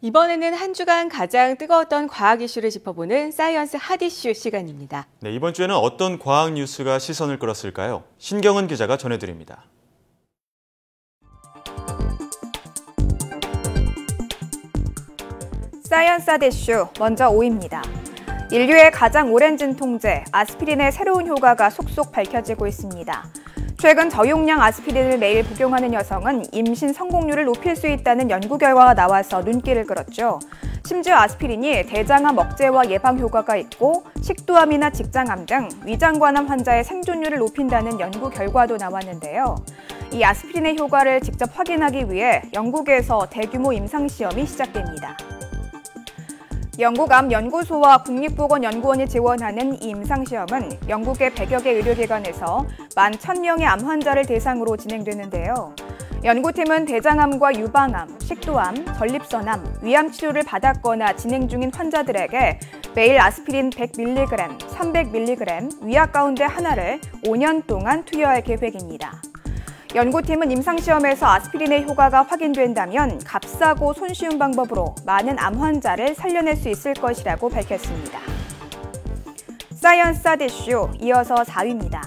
이번에는 한 주간 가장 뜨거웠던 과학 이슈를 짚어보는 사이언스 핫 이슈 시간입니다. 네, 이번 주에는 어떤 과학 뉴스가 시선을 끌었을까요? 신경은 기자가 전해드립니다. 사이언스 핫 이슈, 먼저 5위입니다. 인류의 가장 오랜 진통제, 아스피린의 새로운 효과가 속속 밝혀지고 있습니다. 최근 저용량 아스피린을 매일 복용하는 여성은 임신 성공률을 높일 수 있다는 연구 결과가 나와서 눈길을 끌었죠. 심지어 아스피린이 대장암 억제와 예방 효과가 있고 식도암이나 직장암 등 위장관암 환자의 생존율을 높인다는 연구 결과도 나왔는데요. 이 아스피린의 효과를 직접 확인하기 위해 영국에서 대규모 임상시험이 시작됩니다. 영국암연구소와 국립보건연구원이 지원하는 이 임상시험은 영국의 100여 개 의료기관에서 11,000명의 암 환자를 대상으로 진행되는데요. 연구팀은 대장암과 유방암, 식도암, 전립선암, 위암 치료를 받았거나 진행 중인 환자들에게 매일 아스피린 100mg, 300mg, 위약 가운데 하나를 5년 동안 투여할 계획입니다. 연구팀은 임상시험에서 아스피린의 효과가 확인된다면 값싸고 손쉬운 방법으로 많은 암 환자를 살려낼 수 있을 것이라고 밝혔습니다. 사이언스 핫 이슈, 이어서 4위입니다.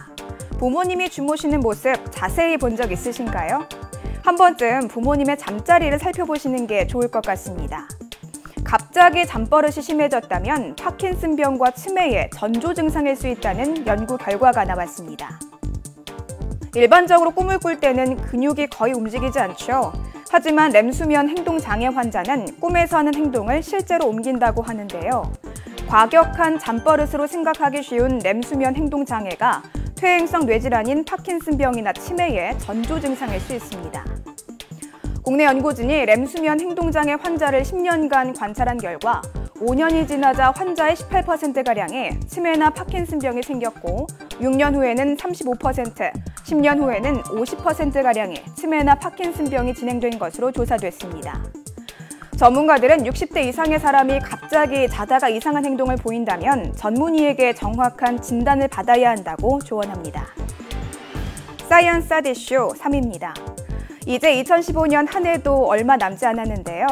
부모님이 주무시는 모습 자세히 본 적 있으신가요? 한 번쯤 부모님의 잠자리를 살펴보시는 게 좋을 것 같습니다. 갑자기 잠버릇이 심해졌다면 파킨슨병과 치매의 전조 증상일 수 있다는 연구 결과가 나왔습니다. 일반적으로 꿈을 꿀 때는 근육이 거의 움직이지 않죠. 하지만 렘수면 행동장애 환자는 꿈에서 하는 행동을 실제로 옮긴다고 하는데요. 과격한 잠버릇으로 생각하기 쉬운 렘수면 행동장애가 퇴행성 뇌질환인 파킨슨병이나 치매의 전조 증상일 수 있습니다. 국내 연구진이 렘수면 행동장애 환자를 10년간 관찰한 결과 5년이 지나자 환자의 18%가량이 치매나 파킨슨병이 생겼고 6년 후에는 35%, 10년 후에는 50%가량이 치매나 파킨슨병이 진행된 것으로 조사됐습니다. 전문가들은 60대 이상의 사람이 갑자기 자다가 이상한 행동을 보인다면 전문의에게 정확한 진단을 받아야 한다고 조언합니다. 사이언스 핫 이슈 3위입니다. 이제 2015년 한 해도 얼마 남지 않았는데요.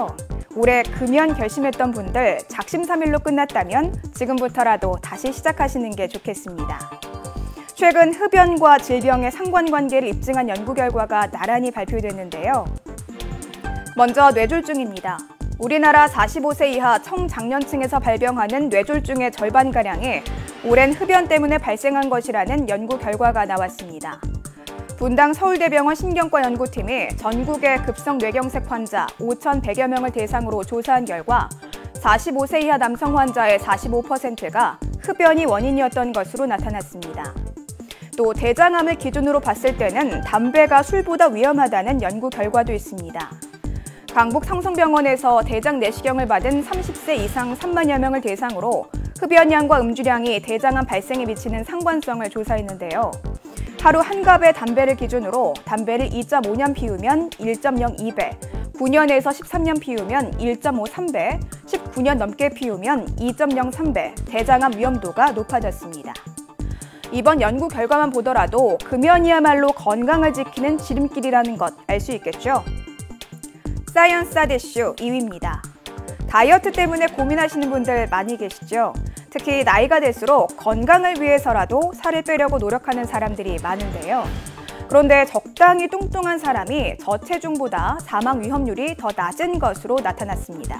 올해 금연 결심했던 분들 작심삼일로 끝났다면 지금부터라도 다시 시작하시는 게 좋겠습니다. 최근 흡연과 질병의 상관관계를 입증한 연구 결과가 나란히 발표됐는데요. 먼저 뇌졸중입니다. 우리나라 45세 이하 청장년층에서 발병하는 뇌졸중의 절반가량이 오랜 흡연 때문에 발생한 것이라는 연구 결과가 나왔습니다. 분당 서울대병원 신경과 연구팀이 전국의 급성뇌경색 환자 5,100여 명을 대상으로 조사한 결과 45세 이하 남성 환자의 45%가 흡연이 원인이었던 것으로 나타났습니다. 또 대장암을 기준으로 봤을 때는 담배가 술보다 위험하다는 연구 결과도 있습니다. 강북 성성병원에서 대장 내시경을 받은 30세 이상 3만여 명을 대상으로 흡연량과 음주량이 대장암 발생에 미치는 상관성을 조사했는데요. 하루 한 갑의 담배를 기준으로 담배를 2.5년 피우면 1.02배, 9년에서 13년 피우면 1.53배, 19년 넘게 피우면 2.03배, 대장암 위험도가 높아졌습니다. 이번 연구 결과만 보더라도 금연이야말로 건강을 지키는 지름길이라는 것 알 수 있겠죠? 사이언스 핫 이슈 2위입니다. 다이어트 때문에 고민하시는 분들 많이 계시죠? 특히 나이가 들수록 건강을 위해서라도 살을 빼려고 노력하는 사람들이 많은데요. 그런데 적당히 뚱뚱한 사람이 저체중보다 사망 위험률이 더 낮은 것으로 나타났습니다.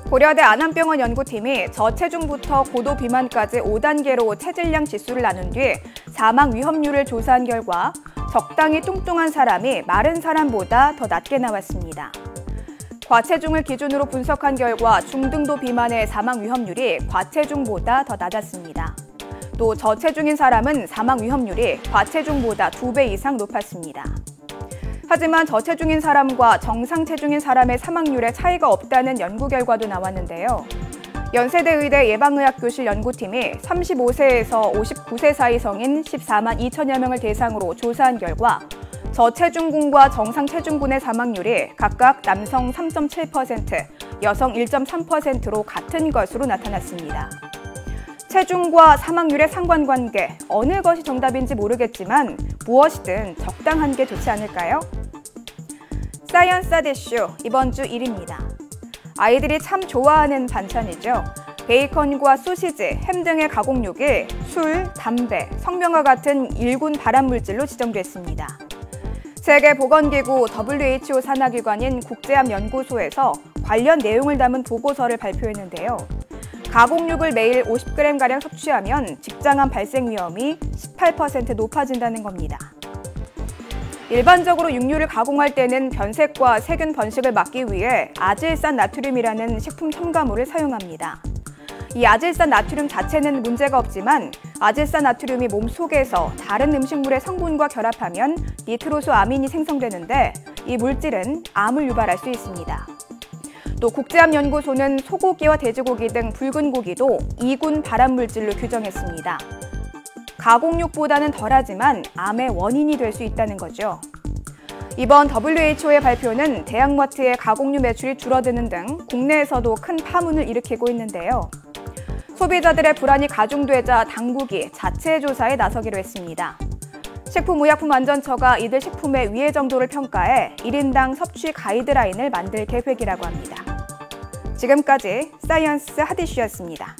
고려대 안암병원 연구팀이 저체중부터 고도 비만까지 5단계로 체질량 지수를 나눈 뒤 사망 위험률을 조사한 결과 적당히 뚱뚱한 사람이 마른 사람보다 더 낮게 나왔습니다. 과체중을 기준으로 분석한 결과 중등도 비만의 사망 위험률이 과체중보다 더 낮았습니다. 또 저체중인 사람은 사망 위험률이 과체중보다 2배 이상 높았습니다. 하지만 저체중인 사람과 정상 체중인 사람의 사망률에 차이가 없다는 연구 결과도 나왔는데요. 연세대의대 예방의학교실 연구팀이 35세에서 59세 사이 성인 14만 2천여 명을 대상으로 조사한 결과 저체중군과 정상 체중군의 사망률이 각각 남성 3.7%, 여성 1.3%로 같은 것으로 나타났습니다. 체중과 사망률의 상관관계, 어느 것이 정답인지 모르겠지만 무엇이든 적당한 게 좋지 않을까요? 사이언스 핫 이슈 이번 주 1위입니다. 아이들이 참 좋아하는 반찬이죠. 베이컨과 소시지, 햄 등의 가공육이 술, 담배, 성병과 같은 일군 발암물질로 지정됐습니다. 세계보건기구 WHO 산하기관인 국제암연구소에서 관련 내용을 담은 보고서를 발표했는데요. 가공육을 매일 50g가량 섭취하면 직장암 발생 위험이 18% 높아진다는 겁니다. 일반적으로 육류를 가공할 때는 변색과 세균 번식을 막기 위해 아질산 나트륨이라는 식품 첨가물을 사용합니다. 이 아질산 나트륨 자체는 문제가 없지만 아질산 나트륨이 몸 속에서 다른 음식물의 성분과 결합하면 니트로소아민이 생성되는데 이 물질은 암을 유발할 수 있습니다. 또 국제암연구소는 소고기와 돼지고기 등 붉은 고기도 2군 발암물질로 규정했습니다. 가공육보다는 덜하지만 암의 원인이 될 수 있다는 거죠. 이번 WHO의 발표는 대형마트의 가공육 매출이 줄어드는 등 국내에서도 큰 파문을 일으키고 있는데요. 소비자들의 불안이 가중되자 당국이 자체 조사에 나서기로 했습니다. 식품의약품안전처가 이들 식품의 위해 정도를 평가해 1인당 섭취 가이드라인을 만들 계획이라고 합니다. 지금까지 사이언스 하디슈였습니다.